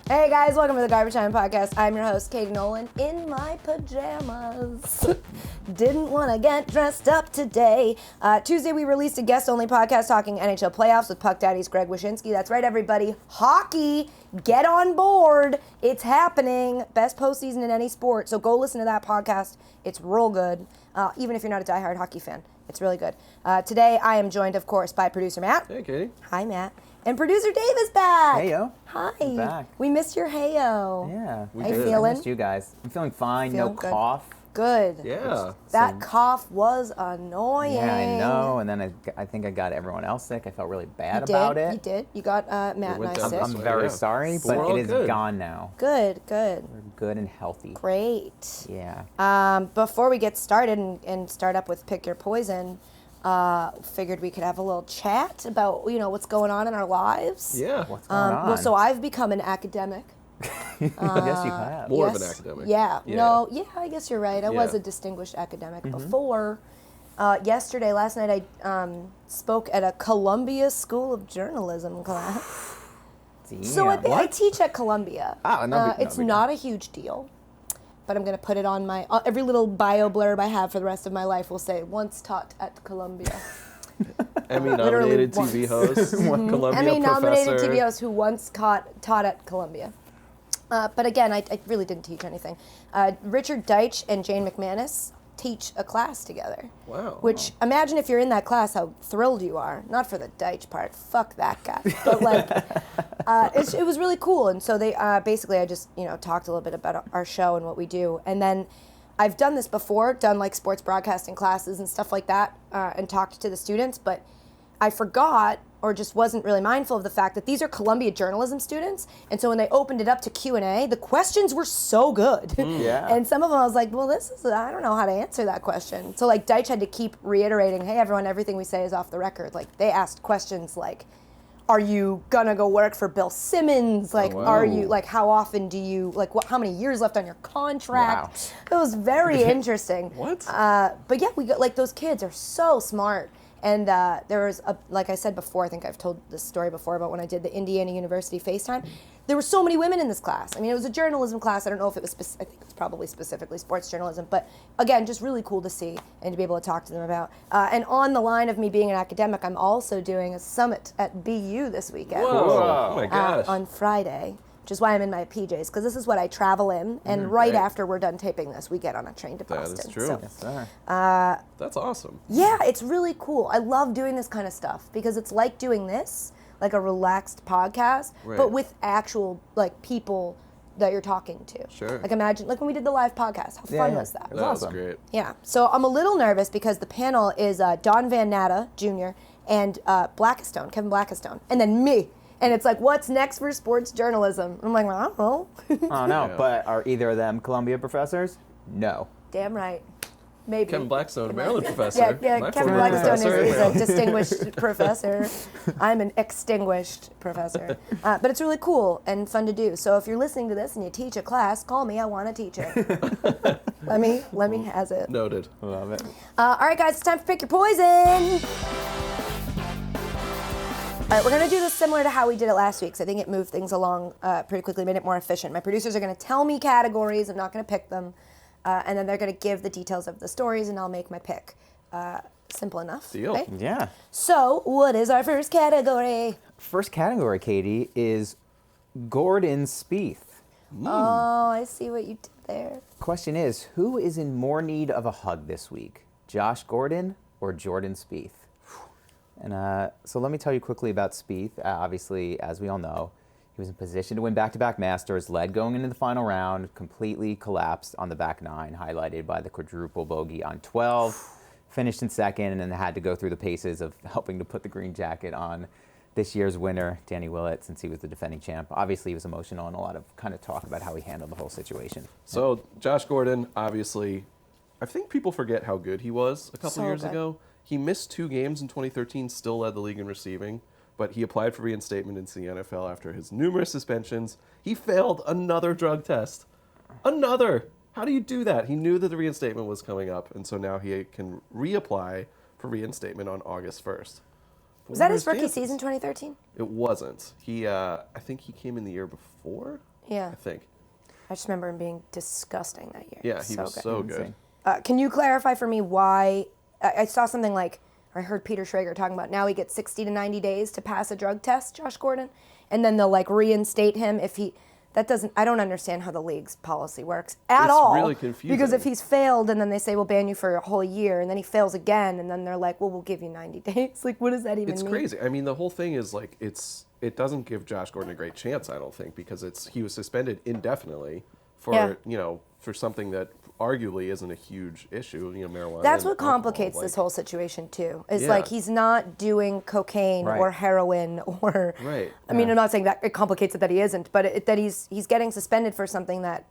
Hey guys, welcome to the Garbage Time Podcast. I'm your host, Katie Nolan, in my pajamas. Didn't want to get dressed up today. Tuesday, we released a guest-only podcast talking NHL playoffs with Puck Daddy's Greg Wyshynski. That's right, everybody. Hockey, get on board. It's happening. Best postseason in any sport. So go listen to that podcast. It's real good, even if you're not a diehard hockey fan. It's really good. Today, I am joined, of course, by producer Matt. Hey, Katie. Hi, Matt. And producer Dave is back. Heyo. Hi. I'm back. We missed your heyo. Yeah. How you feeling? I missed you guys. I'm feeling fine. Feeling no good. cough. Good. Yeah. That cough was annoying. Yeah, I know. And then I think I got everyone else sick. I felt really bad about it. You did. You got Matt and I sick. I'm very sorry, but it is gone now. Good. We're good and healthy. Great. Yeah. Before we get started and start up with Pick Your Poison, figured we could have a little chat about, what's going on in our lives. Yeah. What's going on? Well, so I've become an academic. Yes, you have. More of an academic. Yeah. No, I guess you're right. I was a distinguished academic before. Last night, I spoke at a Columbia School of Journalism class. Damn. So I teach at Columbia. It's no, not a huge deal, but I'm going to put it on my every little bio blurb I have for the rest of my life will say, once taught at Columbia. Emmy-nominated TV host, Columbia Emmy-nominated professor. TV host who once taught at Columbia. But again, I really didn't teach anything. Richard Deitsch and Jane McManus teach a class together. Wow. Which, imagine if you're in that class, how thrilled you are. Not for the Deitsch part. Fuck that guy. But it was really cool. And so they basically, I just talked a little bit about our show and what we do. And then I've done this before, done like sports broadcasting classes and stuff like that, and talked to the students. But I forgot or just wasn't really mindful of the fact that these are Columbia journalism students. And so when they opened it up to Q&A, the questions were so good. Yeah. And some of them I was like, well, I don't know how to answer that question. So like Deitch had to keep reiterating, hey, everyone, everything we say is off the record. Like they asked questions like, are you gonna go work for Bill Simmons? Like, are you, like, how often do you, like, how many years left on your contract? Wow. It was very interesting. What? But yeah, we got, like, those kids are so smart. And there was, like I said before, I think I've told this story before about when I did the Indiana University FaceTime. There were so many women in this class. I mean, it was a journalism class. I don't know if it was, I think it was probably specifically sports journalism. But again, just really cool to see and to be able to talk to them about. And on the line of me being an academic, I'm also doing a summit at BU this weekend. Whoa. Oh my gosh. On Friday. Which is why I'm in my PJs, because this is what I travel in, and right after we're done taping this, we get on a train to Boston. That is true. So, Yes, sir. That's awesome. yeah, it's really cool. I love doing this kind of stuff, because it's like doing this, like a relaxed podcast, but with actual, like, people that you're talking to. Sure. Like, imagine, like when we did the live podcast, how fun was that? It That was awesome. great. Yeah, so I'm a little nervous because the panel is Don Van Natta, Jr., and Kevin Blackistone, and then me. And it's like, what's next for sports journalism? I'm like, well, I don't know. Oh, no. Yeah. But are either of them Columbia professors? No. Damn right. Maybe. Kevin Blackstone, a Maryland professor. Yeah, My Kevin former Blackistone professor at is a Maryland. distinguished professor. I'm an extinguished professor. But it's really cool and fun to do. So if you're listening to this and you teach a class, call me. I want to teach it. let me has it. Noted. Love it. All right, guys, it's time for Pick Your Poison. All right, we're going to do this similar to how we did it last week, so I think it moved things along pretty quickly, made it more efficient. My producers are going to tell me categories. I'm not going to pick them. And then they're going to give the details of the stories, and I'll make my pick. Simple enough. Deal. Right? Yeah. So, what is our first category? First category, Katie, is Jordan Spieth. Oh, I see what you did there. Question is, who is in more need of a hug this week? Josh Gordon or Jordan Spieth? And so let me tell you quickly about Spieth. Obviously, as we all know, he was in position to win back-to-back Masters, led going into the final round, completely collapsed on the back nine, highlighted by the quadruple bogey on 12, finished in second, and then had to go through the paces of helping to put the green jacket on this year's winner, Danny Willett, since he was the defending champ. Obviously, he was emotional and a lot of kind of talk about how he handled the whole situation. So, Josh Gordon, obviously, I think people forget how good he was a couple years ago. He missed 2 games in 2013, still led the league in receiving, but he applied for reinstatement into the NFL after his numerous suspensions. He failed another drug test. Another! How do you do that? He knew that the reinstatement was coming up, and so now he can reapply for reinstatement on August 1st. Was that his rookie season, 2013? It wasn't. I think he came in the year before. Yeah. I think. I just remember him being disgusting that year. Yeah, he was so good. Can you clarify for me why? I saw something like, or I heard Peter Schrager talking about now he gets 60 to 90 days to pass a drug test, Josh Gordon, and then they'll like reinstate him if he. That doesn't. I don't understand how the league's policy works at all. It's really confusing. Because if he's failed and then they say we'll ban you for a whole year, and then he fails again, and then they're like, well, we'll give you 90 days. Like, what does that even mean? It's crazy. I mean, the whole thing is like it doesn't give Josh Gordon a great chance, I don't think, because he was suspended indefinitely for for something that arguably isn't a huge issue, marijuana. That's what complicates this whole situation too. Is Yeah. like he's not doing cocaine or heroin or. Right. I mean, I'm not saying that it complicates it that he isn't, but that he's getting suspended for something that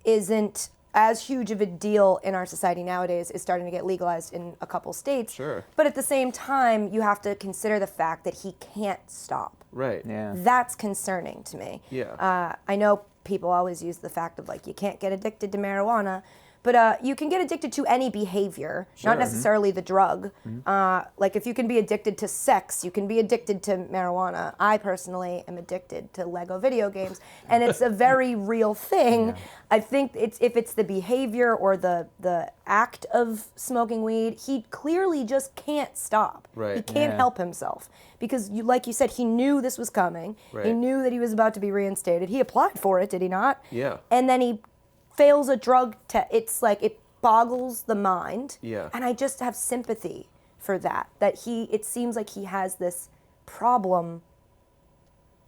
isn't as huge of a deal in our society nowadays. Is starting to get legalized in a couple states. Sure. But at the same time, you have to consider the fact that he can't stop. Right. Yeah. That's concerning to me. Yeah. I know people always use the fact of like you can't get addicted to marijuana, but you can get addicted to any behavior, not necessarily the drug. Like if you can be addicted to sex, you can be addicted to marijuana. I personally am addicted to Lego video games, and it's a very real thing. Yeah. I think if it's the behavior or the act of smoking weed, he clearly just can't stop. Right. He can't help himself. Because, like you said, he knew this was coming. Right. He knew that he was about to be reinstated. He applied for it, did he not? Yeah. And then he fails a drug test. It's like it boggles the mind. Yeah. And I just have sympathy for that. It seems like he has this problem.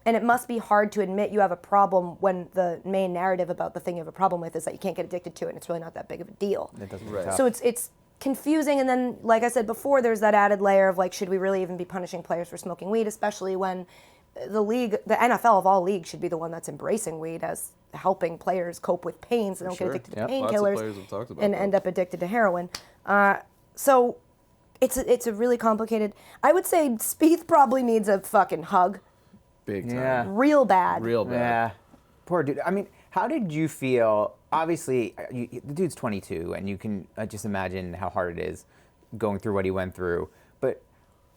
And it must be hard to admit you have a problem when the main narrative about the thing you have a problem with is that you can't get addicted to it, and it's really not that big of a deal. It doesn't Right. So it's confusing, and then, like I said before, there's that added layer of like, should we really even be punishing players for smoking weed, especially when the NFL of all leagues should be the one that's embracing weed as helping players cope with pain so they don't get addicted to painkillers and end up addicted to heroin. So it's a really complicated. I would say Spieth probably needs a fucking hug. Big time. Yeah. Real bad. Real bad. Yeah. Poor dude. I mean, how did you feel? Obviously, the dude's 22, and you can just imagine how hard it is going through what he went through. But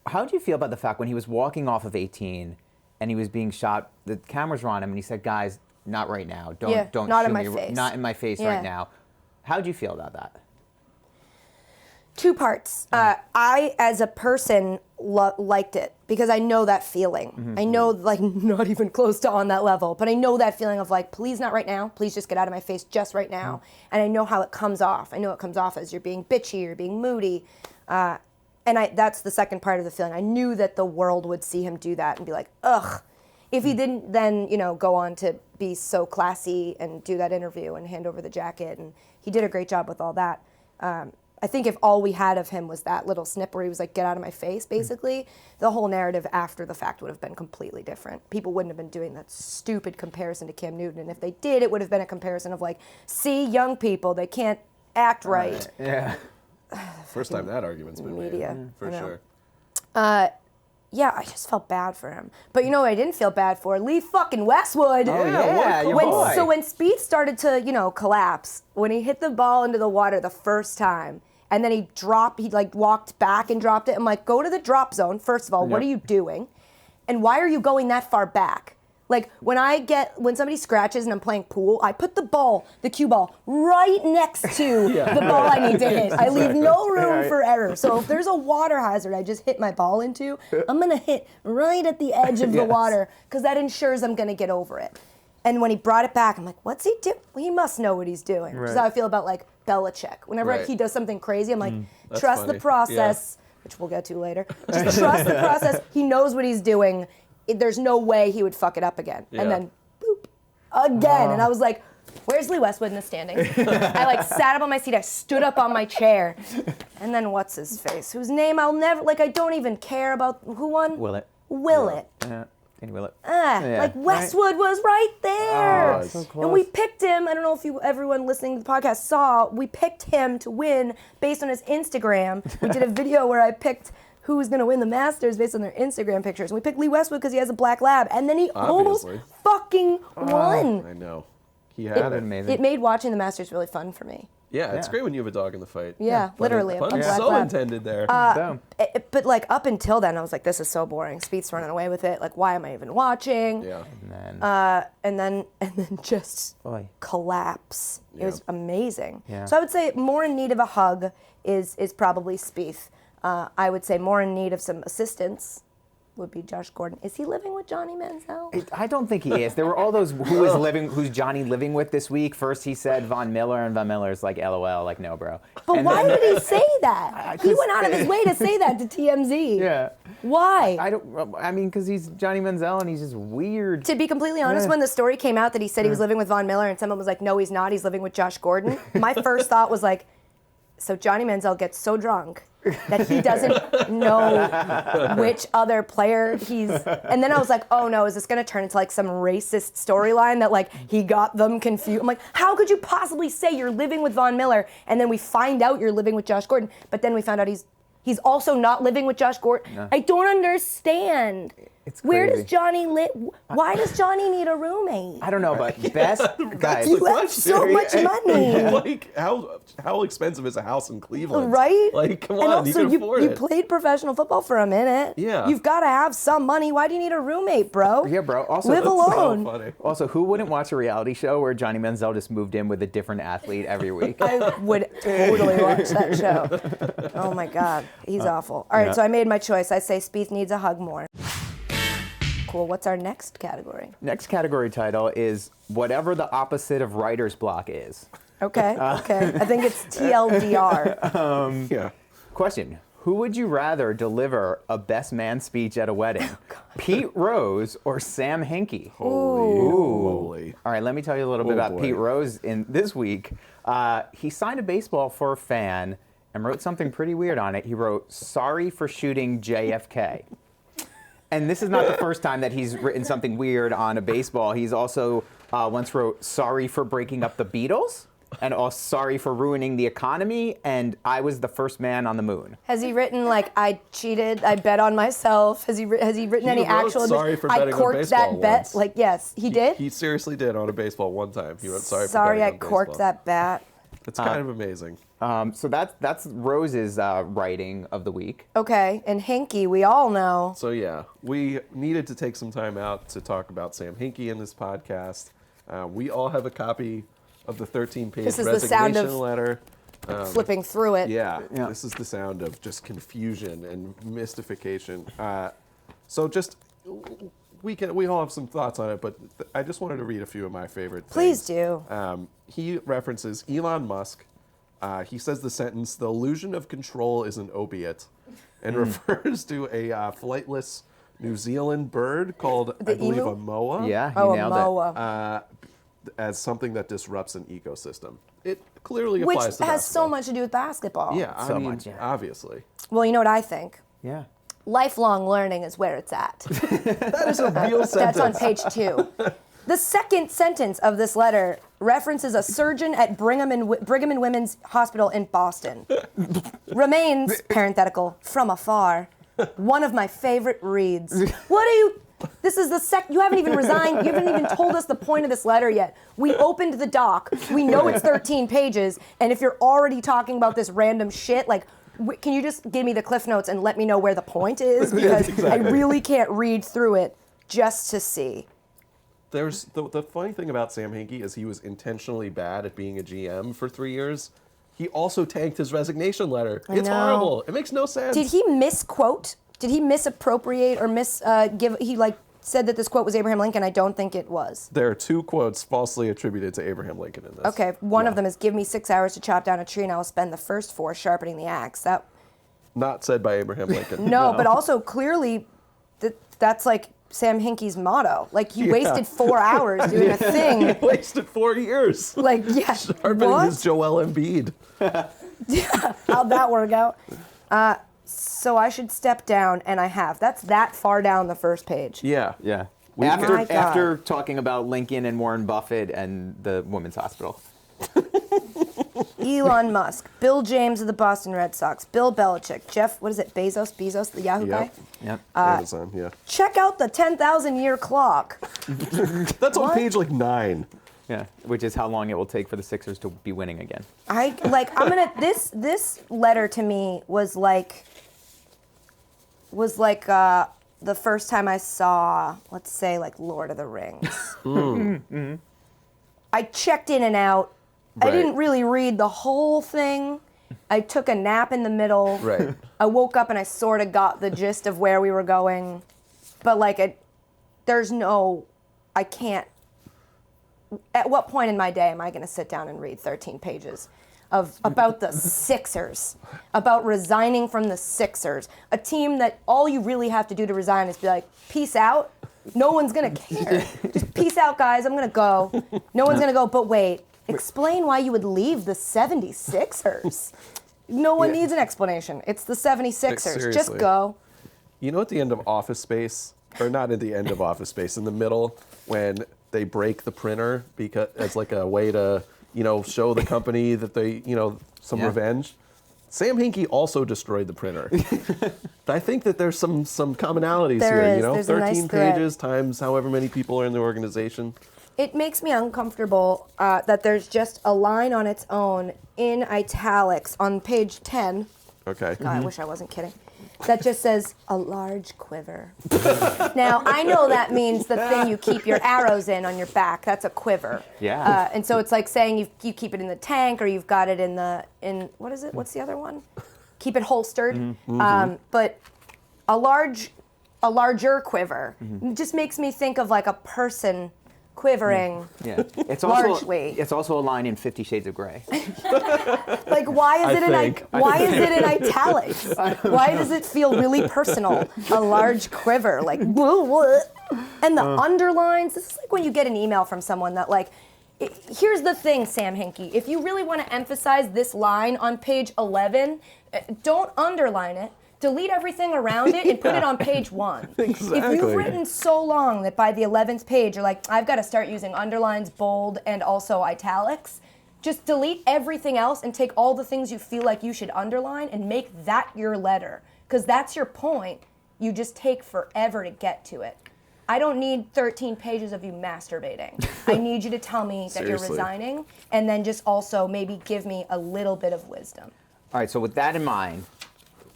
how did you feel about the fact when he was walking off of 18 and he was being shot, the cameras were on him, and he said, guys, not right now. Don't not shoot in my me. face. Not in my face right now. How did you feel about that? Two parts. I, as a person, liked it because I know that feeling. Mm-hmm. I know, like, not even close to on that level, but I know that feeling of, like, please not right now. Please just get out of my face just right now. Mm-hmm. And I know how it comes off. I know it comes off as you're being bitchy, you're being moody. And that's the second part of the feeling. I knew that the world would see him do that and be like, ugh. If he didn't then, go on to be so classy and do that interview and hand over the jacket, and he did a great job with all that. I think if all we had of him was that little snip where he was like, get out of my face, basically, the whole narrative after the fact would have been completely different. People wouldn't have been doing that stupid comparison to Cam Newton. And if they did, it would have been a comparison of like, see, young people, they can't act right. Yeah. First time that argument's been media, made, for sure. Yeah, I just felt bad for him. But you know what I didn't feel bad for? Lee fucking Westwood. Oh, yeah, your boy. So when Spieth started to, collapse, when he hit the ball into the water the first time, and then he walked back and dropped it. I'm like, go to the drop zone, first of all. What are you doing? And why are you going that far back? Like, when somebody scratches and I'm playing pool, I put the cue ball, right next to the ball I need to hit. I leave no room for error. So if there's a water hazard I just hit my ball into, I'm going to hit right at the edge of the water, because that ensures I'm going to get over it. And when he brought it back, I'm like, what's he doing? Well, he must know what he's doing. Which is how I feel about, like, Belichick. Whenever he does something crazy, I'm like, trust the process, which we'll get to later. Just trust the process. He knows what he's doing. There's no way he would fuck it up again. Yeah. And then, boop, again. And I was like, where's Lee Westwood in the standings? I, sat up on my seat. I stood up on my chair. And then what's his face? Whose name I'll never, I don't even care about. Who won? Willett. Yeah. Kenny Willett. Westwood was right there. Oh, so close. And we picked him. I don't know if everyone listening to the podcast saw. We picked him to win based on his Instagram. We did a video where I picked who was going to win the Masters based on their Instagram pictures. And we picked Lee Westwood because he has a black lab. And then he almost fucking won. I know. He had it. Amazing. It made watching the Masters really fun for me. Yeah, it's great when you have a dog in the fight. Yeah, literally. Pun a black so lab. intended there. But like up until then, I was like, this is so boring. Spieth's running away with it. Like, why am I even watching? Yeah. And then just collapse. It was amazing. Yeah. So I would say more in need of a hug is probably Spieth. I would say more in need of some assistance would be Josh Gordon. Is he living with Johnny Manziel? I don't think he is. There were all those who's Johnny living with this week. First he said Von Miller, and Von Miller's like, LOL, like, no, bro. But And why then- did he say that? He went out of his way to say that to TMZ. Yeah. Why? I mean, because he's Johnny Manziel and he's just weird. To be completely honest, when the story came out that he said he was living with Von Miller and someone was like, no, he's not, he's living with Josh Gordon, my first thought was like, so Johnny Manziel gets so drunk that he doesn't know which other player he's... And then I was like, oh no, is this going to turn into like some racist storyline that like he got them confused? I'm like, how could you possibly say you're living with Von Miller and then we find out you're living with Josh Gordon, but then we found out he's also not living with Josh Gordon? No. I don't understand. It's Where crazy. does Johnny live? Why does Johnny need a roommate? I don't know, but best guys. You have so much money. Like, how expensive is a house in Cleveland? Right? Like, come and on, also, you can afford you it. played professional football for a minute. Yeah. You've got to have some money. Why do you need a roommate, bro? Yeah, bro. Also, live that's alone. So funny. Also, who wouldn't watch a reality show where Johnny Manziel just moved in with a different athlete every week? I would totally watch that show. Oh my God, he's awful. All right, so I made my choice. I say Spieth needs a hug more. Cool. What's our next category? Next category title is whatever the opposite of writer's block is. Okay. Okay. I think it's TLDR. Yeah. Question. Who would you rather deliver a best man speech at a wedding? Pete Rose or Sam Hinkie? Holy. All right, let me tell you a little bit about boy. Pete Rose in this week. He signed a baseball for a fan and wrote something pretty weird on it. He wrote, "Sorry for shooting JFK." And this is not the first time that he's written something weird on a baseball. He's also once wrote, "Sorry for breaking up the Beatles," and also "Sorry for ruining the economy," and "I was the first man on the moon." Has he written like I cheated, I bet on myself? Has he written any wrote actual? sorry for I betting on corked baseball that bet. once. Like yes, he did. He seriously did on a baseball one time. He wrote sorry for Sorry, betting I on corked baseball. that bat. It's kind of amazing. So that's Rose's writing of the week. Okay, and Hinkie, we all know. So yeah, we needed to take some time out to talk about Sam Hinkie in this podcast. We all have a copy of the 13-page This is the sound resignation of letter. Flipping through it. Yeah, Yeah. this is the sound of just confusion and mystification. So just we all have some thoughts on it, but I just wanted to read a few of my favorite Please things. do. He references Elon Musk. He says the sentence, "The illusion of control is an opiate," and refers to a flightless New Zealand bird called, I believe, emu? a moa. Yeah, he Oh, a nailed moa. As something that disrupts an ecosystem. It clearly Which applies to has so basketball. much to do with basketball. Yeah, I So mean, much, yeah. obviously. Well, you know what I think? it. Yeah. Lifelong learning is where it's at. That is a real sentence. That's on page 2. The second sentence of this letter references a surgeon at Brigham and Women's Hospital in Boston. Remains, parenthetical, from afar, one of my favorite reads. What are you... This is the you haven't even resigned. You haven't even told us the point of this letter yet. We opened the doc. We know it's 13 pages. And if you're already talking about this random shit, like, can you just give me the Cliff Notes and let me know where the point is? Because exactly. I really can't read through it just to see. There's the funny thing about Sam Hinkie is he was intentionally bad at being a GM for 3 years. He also tanked his resignation letter. It's know. horrible. It makes no sense. Did he misquote? Did he misappropriate or give? He like said that this quote was Abraham Lincoln. I don't think it was. There are 2 quotes falsely attributed to Abraham Lincoln in this. Okay, one of them is "Give me 6 hours to chop down a tree, and I will spend the first 4 sharpening the axe." That Not said by Abraham Lincoln. no, but also clearly, that's like Sam Hinkie's motto. Like he wasted 4 hours doing a thing. He wasted 4 years. Like yeah, Sharpening what? his Joel Embiid. How'd that work out? So I should step down, and I have. That's that far down the first page. Yeah. Yeah. My God. After talking about Lincoln and Warren Buffett and the Women's Hospital. Elon Musk, Bill James of the Boston Red Sox, Bill Belichick, Bezos, the Yahoo guy. Yep. Amazon, yeah. Check out the 10,000-year clock. That's on What? page like 9. Yeah, which is how long it will take for the Sixers to be winning again. This letter to me was like the first time I saw, let's say, like Lord of the Rings. I checked in and out. Right. I didn't really read the whole thing. I took a nap in the middle. Right. I woke up and I sort of got the gist of where we were going. But I can't. At what point in my day am I going to sit down and read 13 pages about the Sixers, about resigning from the Sixers, a team that all you really have to do to resign is be like, peace out. No one's going to care. Just peace out, guys. I'm going to go. No one's going to go, but wait, explain why you would leave the 76ers. No one needs an explanation. It's the 76ers. Just go. You know, at the end of Office Space, or not at the end of Office Space, in the middle, when they break the printer because as like a way to, show the company that they, some revenge. Sam Hinkie also destroyed the printer. I think that there's some commonalities here. There's 13 pages times however many people are in the organization. It makes me uncomfortable that there's just a line on its own in italics on page 10. Okay. God, I wish I wasn't kidding. That just says, a large quiver. Now, I know that means the thing you keep your arrows in on your back. That's a quiver. Yeah. And so it's like saying you keep it in the tank or you've got it in what is it? What's the other one? Keep it holstered. But a larger quiver just makes me think of like a person quivering. Yeah. It's largely. It's also a line in 50 Shades of Grey. Like, why is it in italics? Why does it feel really personal? A large quiver, like, and the underlines. This is like when you get an email from someone that here's the thing, Sam Hinkie. If you really want to emphasize this line on page 11, don't underline it. Delete everything around it and put it on page 1. Exactly. If you've written so long that by the 11th page you're like, I've got to start using underlines, bold, and also italics, just delete everything else and take all the things you feel like you should underline and make that your letter. Because that's your point. You just take forever to get to it. I don't need 13 pages of you masturbating. I need you to tell me that you're resigning and then just also maybe give me a little bit of wisdom. All right, so with that in mind,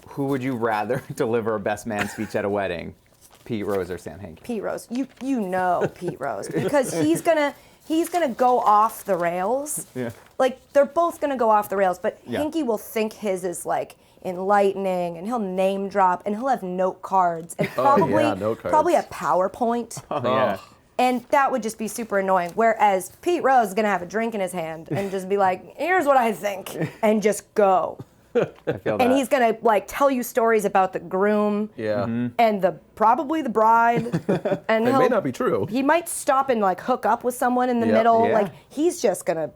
who would you rather deliver a best man speech at a wedding, Pete Rose or Sam Hinkie? Pete Rose, you know Pete Rose, because he's gonna go off the rails. Yeah. Like they're both gonna go off the rails, but Hinkie will think his is like enlightening, and he'll name drop, and he'll have note cards, and probably a PowerPoint. Oh yeah. And that would just be super annoying. Whereas Pete Rose is gonna have a drink in his hand and just be like, "Here's what I think," and just go. I feel that. And he's gonna tell you stories about the groom, and probably the bride, and it may not be true. He might stop and hook up with someone in the middle. Yeah. He's just gonna.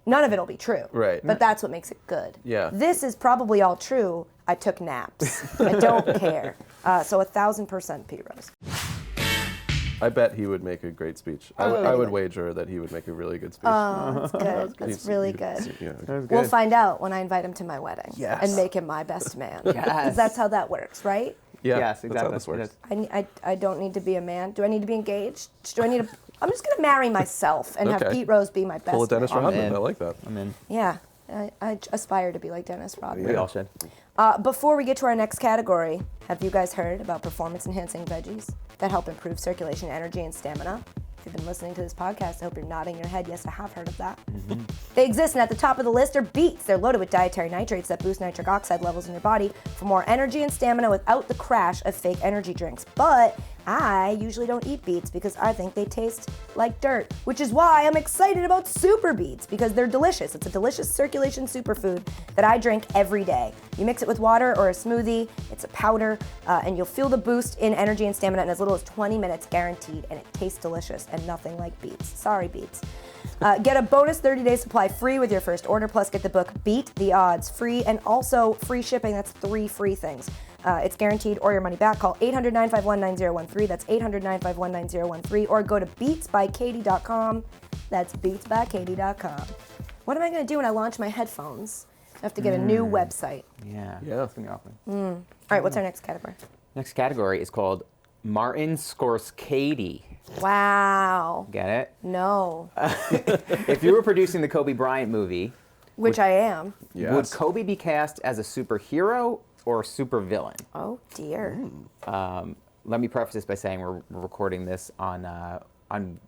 None of it'll be true. Right. But that's what makes it good. Yeah. This is probably all true. I took naps. I don't care. So 1,000% Pete Rose. I bet he would make a great speech. I would wager that he would make a really good speech. Oh, that's good. That's really good. Yeah. We'll find out when I invite him to my wedding. Yes. And make him my best man. Yes. Because that's how that works, right? Yeah, Yes, that's how exactly. this works. I don't need to be a man. Do I need to be engaged? I'm just going to marry myself and have Pete Rose be my best Pull a Dennis man. Rodman. I like that. I'm in. Yeah. I aspire to be like Dennis Rodman. We all should. Before we get to our next category, have you guys heard about performance-enhancing veggies that help improve circulation, energy, and stamina? If you've been listening to this podcast, I hope you're nodding your head. Yes, I have heard of that. Mm-hmm. They exist, and at the top of the list are beets. They're loaded with dietary nitrates that boost nitric oxide levels in your body for more energy and stamina without the crash of fake energy drinks. But I usually don't eat beets because I think they taste like dirt, which is why I'm excited about Super Beets, because they're delicious. It's a delicious circulation superfood that I drink every day. You mix it with water or a smoothie, it's a powder, and you'll feel the boost in energy and stamina in as little as 20 minutes guaranteed, and it tastes delicious and nothing like beets. Sorry, beets. Get a bonus 30-day supply free with your first order, plus get the book Beat the Odds free, and also free shipping. That's 3 free things. It's guaranteed or your money back. Call 800-951-9013. That's 800-951-9013. Or go to beatsbykatie.com. That's beatsbykatie.com. What am I going to do when I launch my headphones? I have to get a new website. Yeah. Yeah. That's gonna be awkward. All right, what's our next category? Next category is called Martin Scorsese. Wow. Get it? No. If you were producing the Kobe Bryant movie, Which I am. Yes. would Kobe be cast as a superhero or a supervillain? Oh, dear. Let me preface this by saying we're recording this on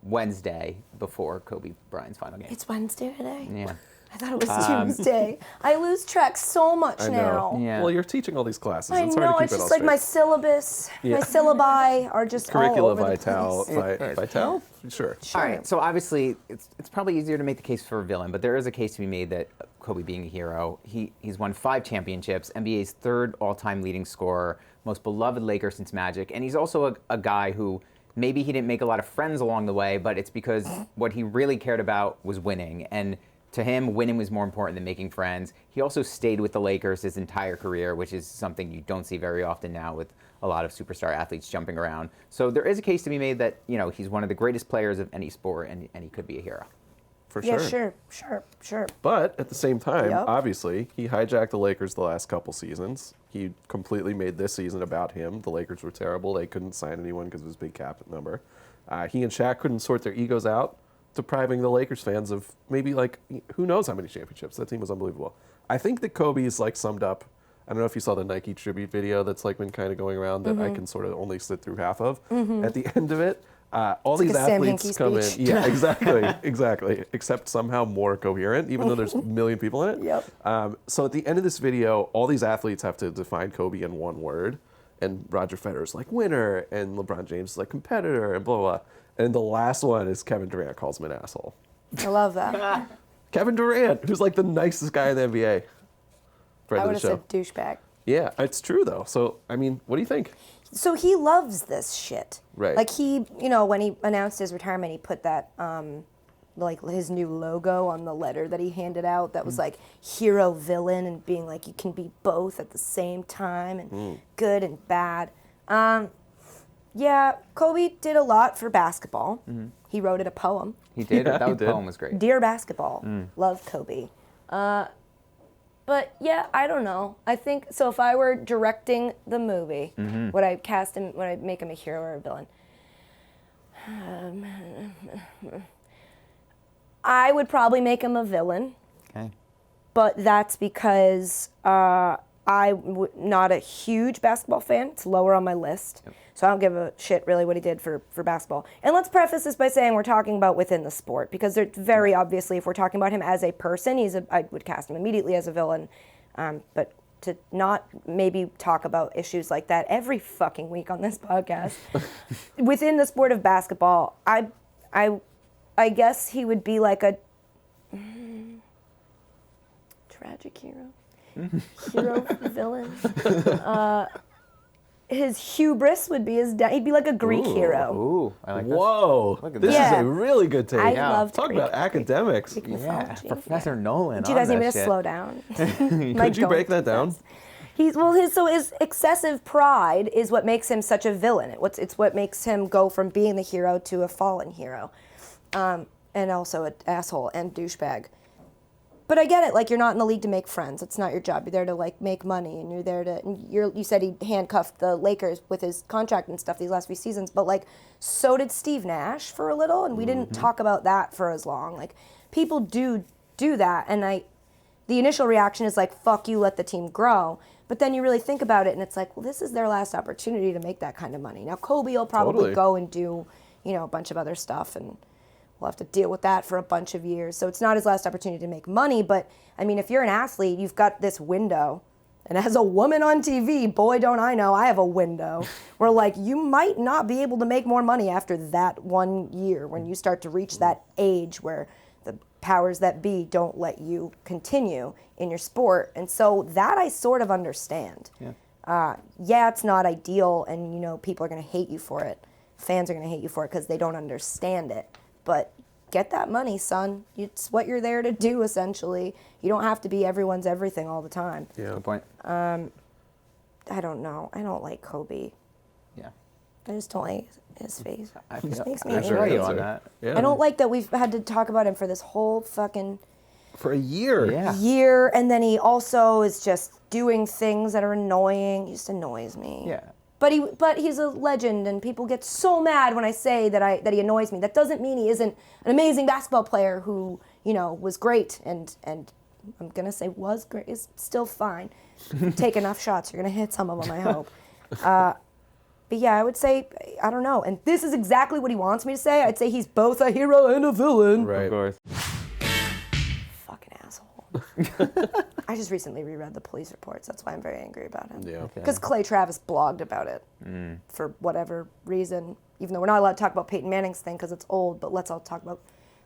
Wednesday before Kobe Bryant's final game. It's Wednesday today? Yeah. I thought it was Tuesday. I lose track so much I now. know. Yeah. Well, you're teaching all these classes. I It's know, hard to it's keep it all just like my straight. syllabus, Yeah. my syllabi are just all Curricula over the Vital. place. Vital? Sure. All right, so obviously it's probably easier to make the case for a villain, but there is a case to be made that Kobe being a hero, he's won 5 championships, NBA's 3rd all-time leading scorer, most beloved Laker since Magic, and he's also a guy who maybe he didn't make a lot of friends along the way, but it's because what he really cared about was winning, and to him, winning was more important than making friends. He also stayed with the Lakers his entire career, which is something you don't see very often now with a lot of superstar athletes jumping around. So there is a case to be made that, he's one of the greatest players of any sport, and he could be a hero. For Yeah, sure. sure. But at the same time, Yep. obviously, he hijacked the Lakers the last couple seasons. He completely made this season about him. The Lakers were terrible. They couldn't sign anyone because of his big cap number. He and Shaq couldn't sort their egos out, depriving the Lakers fans of maybe, who knows how many championships. That team was unbelievable. I think that Kobe's, summed up. I don't know if you saw the Nike tribute video that's, been kind of going around that I can sort of only sit through half of. At the end of it, all these like a Sam athletes Hinkie come in. speech. Yeah, exactly. Except somehow more coherent, even though there's a million people in it. Yep. So at the end of this video, all these athletes have to define Kobe in one word. And Roger Federer's like winner, and LeBron James is like competitor, and blah, blah, blah. And the last one is Kevin Durant calls him an asshole. I love that. Kevin Durant, who's like the nicest guy in the NBA. Friend I of would the have show. said douchebag. Yeah, it's true though. So, I mean, what do you think? So he loves this shit. Right. Like he, when he announced his retirement, he put that, his new logo on the letter that he handed out that was like hero villain and being like, you can be both at the same time and good and bad. Yeah, Kobe did a lot for basketball. He wrote it a poem. He did. Yeah, he That did. poem was great. Dear basketball, love Kobe. But yeah, I don't know. I think so. If I were directing the movie, would I cast him? Would I make him a hero or a villain? I would probably make him a villain, Okay. but that's because I'm not a huge basketball fan. It's lower on my list. Yep. So I don't give a shit really what he did for basketball. And let's preface this by saying we're talking about within the sport, because they're very obviously, if we're talking about him as a person, I would cast him immediately as a villain. But to not maybe talk about issues like that every fucking week on this podcast, within the sport of basketball, I guess he would be like a tragic hero. Hero, villain. His hubris would be he'd be like a Greek hero. Ooh, I like Whoa, Look at this that. is Yeah. a really good take. I love Talk Greek- about academics. Greek that. Yeah, mythology. Professor Nolan. Do you guys on need me that to shit. slow down? Could you break that down? His excessive pride is what makes him such a villain. It's what makes him go from being the hero to a fallen hero, and also an asshole and douchebag. But I get it. Like, you're not in the league to make friends. It's not your job. You're there to make money, and you're there to. You said he handcuffed the Lakers with his contract and stuff these last few seasons, but so did Steve Nash for a little, and we didn't talk about that for as long. Like, people do that, and the initial reaction is like, fuck you, let the team grow. But then you really think about it, and it's like, well, this is their last opportunity to make that kind of money. Now, Kobe will probably Totally. go and do, a bunch of other stuff, and we'll have to deal with that for a bunch of years. So it's not his last opportunity to make money, but, I mean, if you're an athlete, you've got this window. And as a woman on TV, boy, don't I know, I have a window where, you might not be able to make more money after that 1 year when you start to reach that age where the powers that be don't let you continue in your sport. And so that I sort of understand. Yeah. It's not ideal, and, people are going to hate you for it. Fans are going to hate you for it because they don't understand it. But get that money, son. It's what you're there to do, essentially. You don't have to be everyone's everything all the time. Yeah. Good point. I don't know. I don't like Kobe. Yeah. I just don't like his face. I It just feel- makes me I feel angry. you on that. Yeah. I don't like that we've had to talk about him for this whole fucking For a year. Yeah. year, and then he also is just doing things that are annoying. He just annoys me. Yeah. But he's a legend, and people get so mad when I say that he annoys me. That doesn't mean he isn't an amazing basketball player who, was great, and I'm gonna say was great, is still fine. Take enough shots, you're gonna hit some of them, I hope. But yeah, I would say, I don't know. And this is exactly what he wants me to say. I'd say he's both a hero and a villain. Right. Of course. Fucking asshole. I just recently reread the police reports. That's why I'm very angry about him. Yeah. Because Clay Travis blogged about it for whatever reason. Even though we're not allowed to talk about Peyton Manning's thing because it's old, but let's all talk about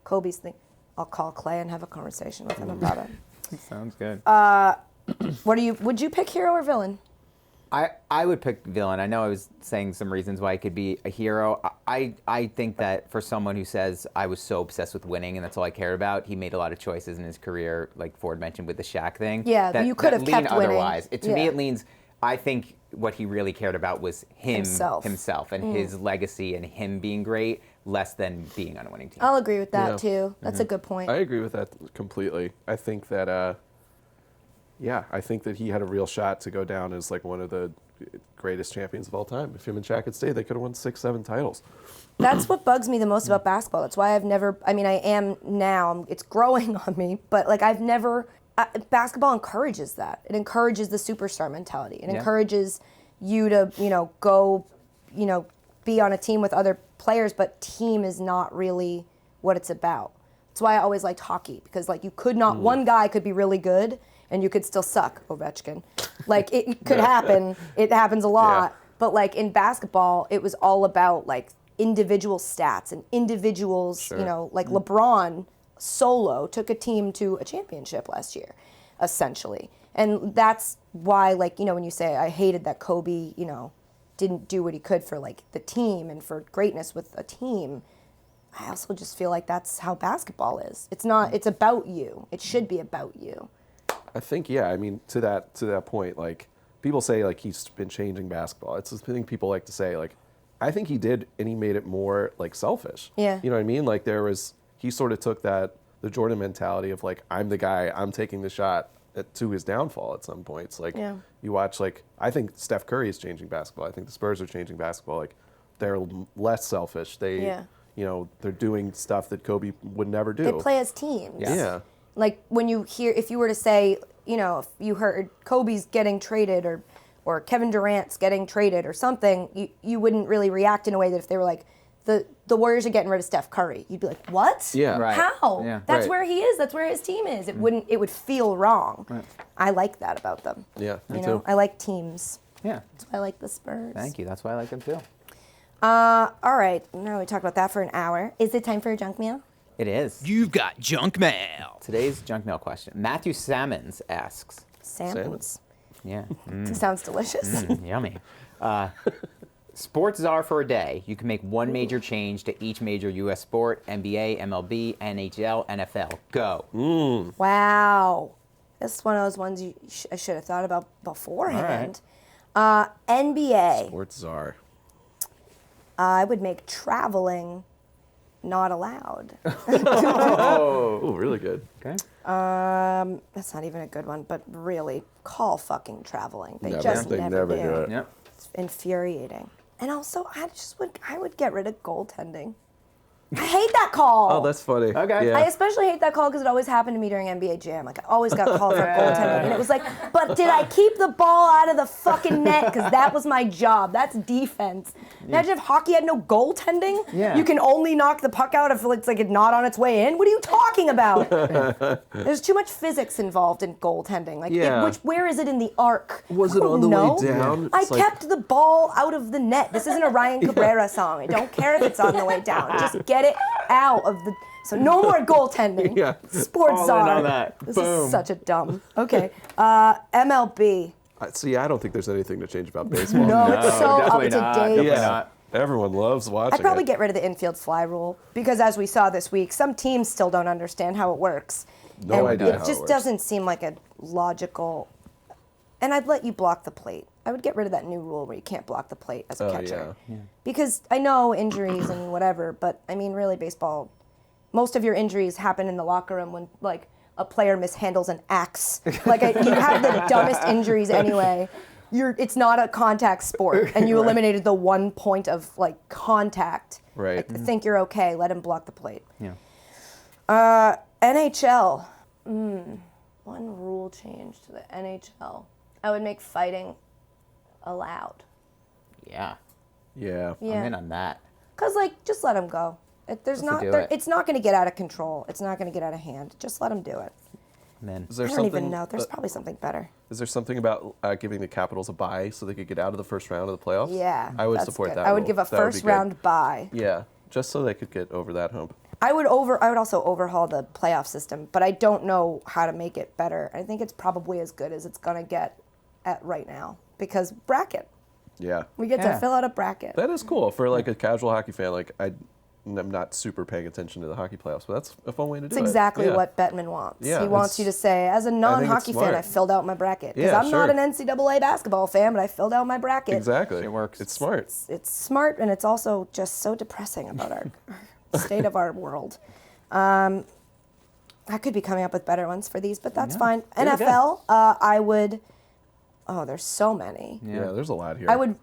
Kobe's thing. I'll call Clay and have a conversation with him about it. Sounds good. Would you pick hero or villain? I would pick villain. I know I was saying some reasons why he could be a hero. I think that for someone who says I was so obsessed with winning and that's all I cared about, he made a lot of choices in his career, like Ford mentioned with the Shaq thing. Yeah, that, you could have kept winning. Otherwise. To me, it leans. I think what he really cared about was himself and his legacy and him being great, less than being on a winning team. I'll agree with that too. That's a good point. I agree with that completely. I think that, I think that he had a real shot to go down as like one of the greatest champions of all time. If him and Shaq had stayed, they could have won 6-7 titles. That's what bugs me the most about basketball. That's why I am now, it's growing on me, but like basketball encourages that. It encourages the superstar mentality. It encourages you to, go, be on a team with other players, but team is not really what it's about. That's why I always liked hockey, because like you could not, one guy could be really good and you could still suck, Ovechkin. Like it could happen. It happens a lot. Yeah. But like in basketball, it was all about like individual stats and individuals, like LeBron solo took a team to a championship last year, essentially. And that's why, like, when you say I hated that Kobe, didn't do what he could for like the team and for greatness with a team, I also just feel like that's how basketball is. It's not, it's about you. It should be about you. I think, I mean, to that point, like, people say, like, he's been changing basketball. It's the thing people like to say, like, I think he did, and he made it more, like, selfish. Yeah. You know what I mean? Like, he sort of took the Jordan mentality of, like, I'm the guy, I'm taking the shot to his downfall at some points. Like, you watch, like, I think Steph Curry is changing basketball. I think the Spurs are changing basketball. Like, they're less selfish. They're doing stuff that Kobe would never do. They play as teams. Yeah. Like when if you were to say, if you heard Kobe's getting traded or Kevin Durant's getting traded or something, you wouldn't really react in a way that if they were like, the Warriors are getting rid of Steph Curry, you'd be like, what? Yeah. Right. How? Yeah. That's where he is. That's where his team is. It would feel wrong. Right. I like that about them. Yeah, me too. I like teams. Yeah. That's why I like the Spurs. Thank you. That's why I like them too. All right. Now we talked about that for an hour. Is it time for a junk mail? It is. You've got junk mail. Today's junk mail question. Matthew Salmons asks. Salmons. Yeah. Sounds delicious. Yummy. Sports Czar for a day. You can make one major change to each major U.S. sport: NBA, MLB, NHL, NFL. Go. Wow. This is one of those ones I should have thought about beforehand. NBA. Sports Czar. I would make traveling not allowed. Oh, really good. Okay. That's not even a good one, but really, call fucking traveling. They Never. just They never never do. do it. Yep. It's infuriating. And also, I would get rid of goaltending. I hate that call. Oh, that's funny. Okay. Yeah. I especially hate that call because it always happened to me during NBA Jam. Like, I always got called for goaltending. And it was like, but did I keep the ball out of the fucking net? Because that was my job. That's defense. Imagine if hockey had no goaltending. Yeah. You can only knock the puck out if it's like not on its way in. What are you talking about? There's too much physics involved in goaltending. Like, where is it in the arc? Was it on the way down? I kept the ball out of the net. This isn't a Ryan Cabrera song. I don't care if it's on the way down. Just get it out of the. So no more goaltending. Yeah. Sports All in Czar. on that. This Boom. is such a dumb. Okay. MLB. See, I don't think there's anything to change about baseball. No, it's so up definitely to not. date. Definitely Yeah. not. Everyone loves watching I'd probably it. get rid of the infield fly rule because, as we saw this week, some teams still don't understand how it works. No and idea it how it just works. doesn't seem like a logical. And I'd let you block the plate. I would get rid of that new rule where you can't block the plate as a catcher. Yeah. Because I know injuries and whatever, but I mean, really, baseball, most of your injuries happen in the locker room when, like, a player mishandles an axe. Like, you have the dumbest injuries anyway. it's not a contact sport, and you eliminated the one point of like contact. Right. I think you're okay. Let him block the plate. Yeah. NHL. One rule change to the NHL. I would make fighting allowed. Yeah. Yeah. Yeah. I'm in on that. Cause like, just let him go. It's not going to get out of control. It's not going to get out of hand. Just let him do it. I'm in. Is there I don't even know. There's probably something better. Is there something about giving the Capitals a bye so they could get out of the first round of the playoffs? Yeah, I would that's support good. that. I would rule. give a That would be first good. round bye. Yeah, just so they could get over that hump. I would also overhaul the playoff system, but I don't know how to make it better. I think it's probably as good as it's gonna get at right now because bracket. Yeah. We get to fill out a bracket. That is cool for like a casual hockey fan. Like I'm not super paying attention to the hockey playoffs, but that's a fun way to do It's it. exactly Yeah. what Bettman wants. Yeah, He wants you to say, as a non-hockey fan, smart. I filled out my bracket. Because Yeah, I'm not sure. an NCAA basketball fan, but I filled out my bracket. Exactly. It works. It's smart. It's smart, and it's also just so depressing about our state of our world. I could be coming up with better ones for these, but that's fine. You're NFL, I would... Oh, there's so many. Yeah, there's a lot here. I would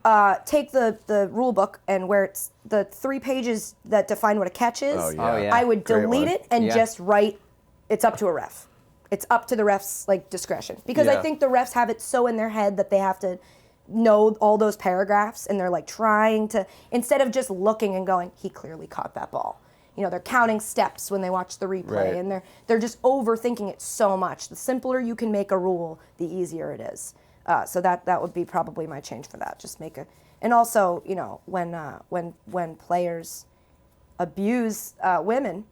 take the rule book and where it's the 3 pages that define what a catch is. Oh, yeah. Oh, yeah. I would Great delete one. it and Yeah. just write, it's up to a ref. It's up to the ref's like discretion. Because I Yeah. think the refs have it so in their head that they have to know all those paragraphs and they're like trying to, instead of just looking and going, he clearly caught that ball. You know, they're counting steps when they watch the replay Right. and they're just overthinking it so much. The simpler you can make a rule, the easier it is. So that would be probably my change for that. Just make and also, you know, when players abuse women,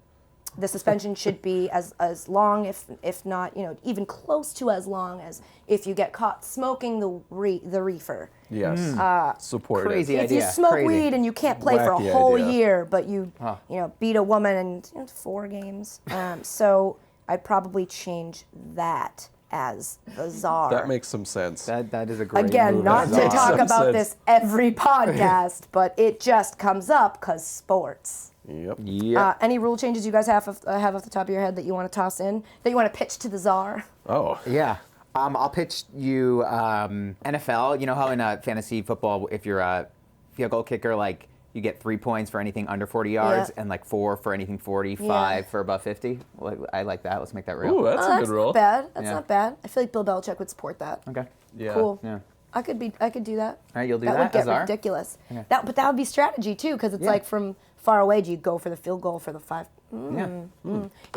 the suspension should be as long, if not, you know, even close to as long as if you get caught smoking the reefer. Yes. Support Crazy it. If you idea. smoke Crazy. weed and you can't play for a Wacky whole idea. year, but you know beat a woman in 4 games, so I'd probably change that as the czar. That makes some sense. That is a great Again, move. not to Makes talk some about sense. this every podcast, but it just comes up because sports. Yep. Yeah. Any rule changes you guys have off the top of your head that you want to toss in, that you want to pitch to the czar? Oh. Yeah. I'll pitch you NFL. You know how in fantasy football, if you're a field goal kicker, like you get 3 points for anything under 40 yards Yeah. and like 4 for anything 40, Yeah. 5 for above 50. Well, I like that. Let's make that real. Ooh, that's a That's good rule. not bad. That's Yeah. not bad. I feel like Bill Belichick would support that. Okay. Yeah. Cool. Yeah. I could do that. All right, you'll do That would that, get Azar? ridiculous. Okay. But that would be strategy too, because it's Yeah. like from far away, do you go for the field goal for the 5? Yeah.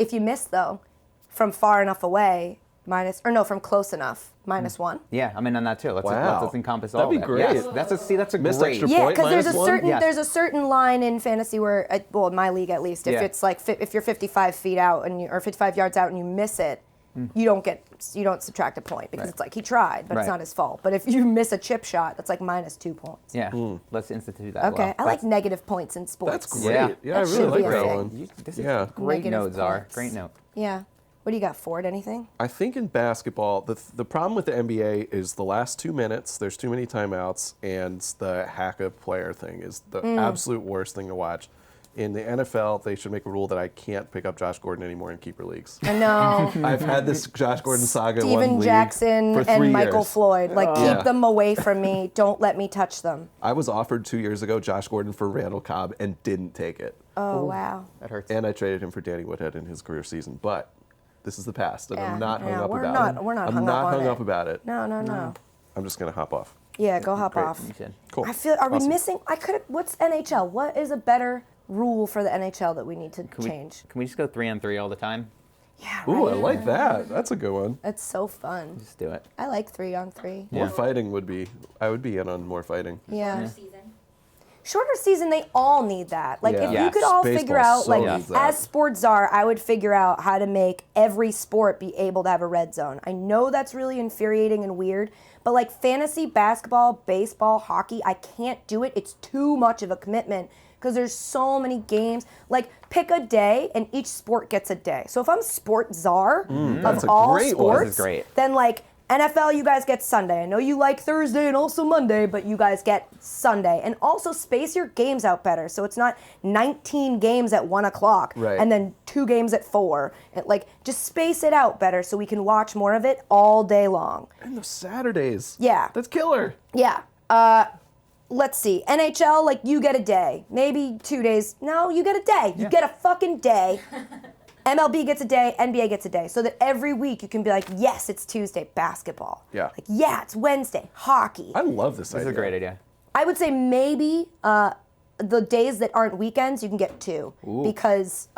If you miss though, from far enough away, from close enough, -1. Yeah, I'm in on that too. Wow. Let's encompass That'd all be of that. great. Yes, that's a Missed great. extra Yeah, point, because there's a -1? certain Yes. there's a certain line in fantasy where, well, in my league at least, if Yeah. it's like if you're 55 feet out or 55 yards out and you miss it, you don't subtract a point because Right. it's like he tried, but it's Right. not his fault. But if you miss a chip shot, that's like -2 points. Yeah. Let's institute that. Okay, law. I like negative points in sports. That's great. Yeah. Yeah, I That really should be like a that thing. one. This is Yeah. a great Negative note, Czar. points. Great note. Yeah. What do you got, Ford? Anything? I think in basketball, the problem with the NBA is the last 2 minutes, there's too many timeouts, and the hack a player thing is the absolute worst thing to watch. In the NFL, they should make a rule that I can't pick up Josh Gordon anymore in keeper leagues. I know. I've had this Josh Gordon saga in one Steven league Jackson for 3 and Michael years. Floyd. Like, keep Yeah. them away from me. Don't let me touch them. I was offered 2 years ago Josh Gordon for Randall Cobb and didn't take it. Oh, wow. That hurts. And I traded him for Danny Woodhead in his career season. But this is the past, and Yeah, I'm not hung yeah, up we're about not- it. we're not I'm hung not up on hung it. up about it. No. I'm just going to hop off. Yeah, go hop Great. off. You should. Cool. I feel, are we Awesome. missing? What's NHL? What is a better rule for the NHL that we need to change? Can we just go 3-on-3 all the time? Yeah, Ooh, I right. like that. That's a good one. That's so fun. Just do it. I like 3-on-3. More Yeah. fighting would be, I would be in on more fighting. Yeah. Shorter season, they all need that. Like, Yeah. if you Yes. could all Baseball figure out, so like, needs that. as Sports Czar, I would figure out how to make every sport be able to have a red zone. I know that's really infuriating and weird, but like fantasy, basketball, baseball, hockey, I can't do it. It's too much of a commitment because there's so many games. Like, pick a day and each sport gets a day. So if I'm Sports Czar that's of a all great one. sports, This is great. then like NFL, you guys get Sunday. I know you like Thursday and also Monday, but you guys get Sunday. And also space your games out better, so it's not 19 games at 1 o'clock Right. and then 2 games at 4. Just space it out better so we can watch more of it all day long. And those Saturdays. Yeah. That's killer. Yeah. Let's see. NHL, you get a day. Maybe 2 days. No, you get a day. You get a fucking day. MLB gets a day, NBA gets a day. So that every week you can be like, yes, it's Tuesday, basketball. Yeah. Yeah, it's Wednesday, hockey. I love this idea. This is a great idea. I would say maybe the days that aren't weekends, you can get 2. Because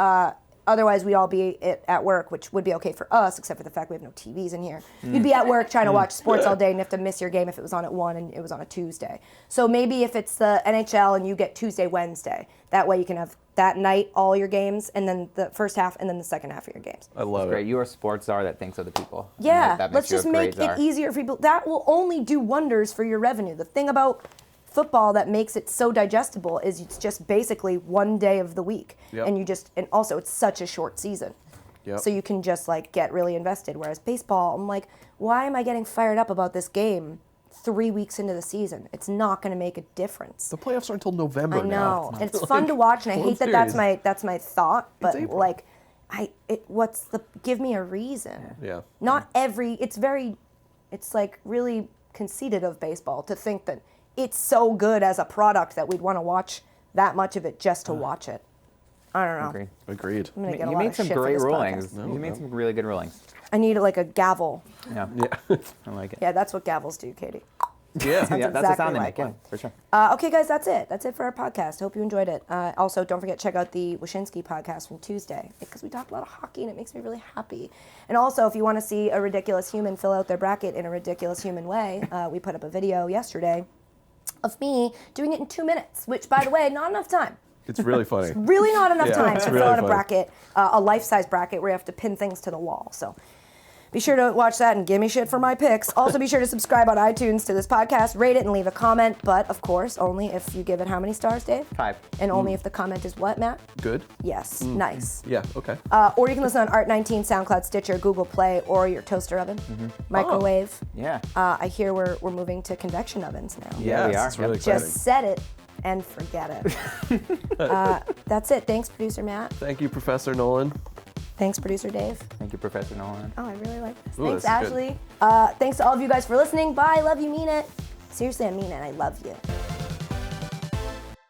otherwise we'd all be at work, which would be okay for us, except for the fact we have no TVs in here. You'd be at work trying to watch sports all day and you have to miss your game if it was on at 1 and it was on a Tuesday. So maybe if it's the NHL and you get Tuesday, Wednesday, that way you can have that night all your games and then the first half and then the second half of your games. I love Great. it. You're a sports czar that thinks of the people. Yeah, That makes let's you a just great make czar. it easier for people. That will only do wonders for your revenue. The thing about football that makes it so digestible is it's just basically 1 day of the week. Yep. And also it's such a short season. Yep. So you can just get really invested. Whereas baseball, I'm like, why am I getting fired up about this game 3 weeks into the season? It's not going to make a difference. The playoffs aren't until November I know. now. And it's fun to watch, and I hate that that's my thought, but April. give me a reason. Yeah. Not every, it's really conceited of baseball to think that it's so good as a product that we'd want to watch that much of it just to watch it. I don't know. Agreed. I'm gonna get a You lot made of some shit for great this rulings. podcast. You made some really good rulings. I need a gavel. Yeah. Yeah. I like it. Yeah, that's what gavels do, Katie. Yeah. Yeah, that's the exactly sound they like make. one. Yeah, for sure. Okay, guys, that's it. That's it for our podcast. Hope you enjoyed it. Also, don't forget to check out the Wyshynski podcast from Tuesday because we talked a lot of hockey and it makes me really happy. And also, if you want to see a ridiculous human fill out their bracket in a ridiculous human way, we put up a video yesterday of me doing it in 2 minutes, which, by the way, not enough time. It's really funny. Really not enough time it's to really fill out a funny. bracket, a life-size bracket where you have to pin things to the wall. So be sure to watch that and give me shit for my picks. Also, be sure to subscribe on iTunes to this podcast, rate it, and leave a comment. But, of course, only if you give it how many stars, Dave? 5. And only if the comment is what, Matt? Good? Yes. Nice. Yeah, okay. Or you can listen on Art19, SoundCloud, Stitcher, Google Play, or your toaster oven, microwave. Yeah. I hear we're moving to convection ovens now. Yeah, we are. It's really Yep. exciting. Just set it and forget it. That's it. Thanks, producer Matt. Thank you, Professor Nolan. Thanks, producer Dave. Thank you, Professor Nolan. Oh, I really like this. Ooh, Thanks, this is good. Ashley. Thanks to all of you guys for listening. Bye. Love you. Mean it. Seriously, I mean it. I love you.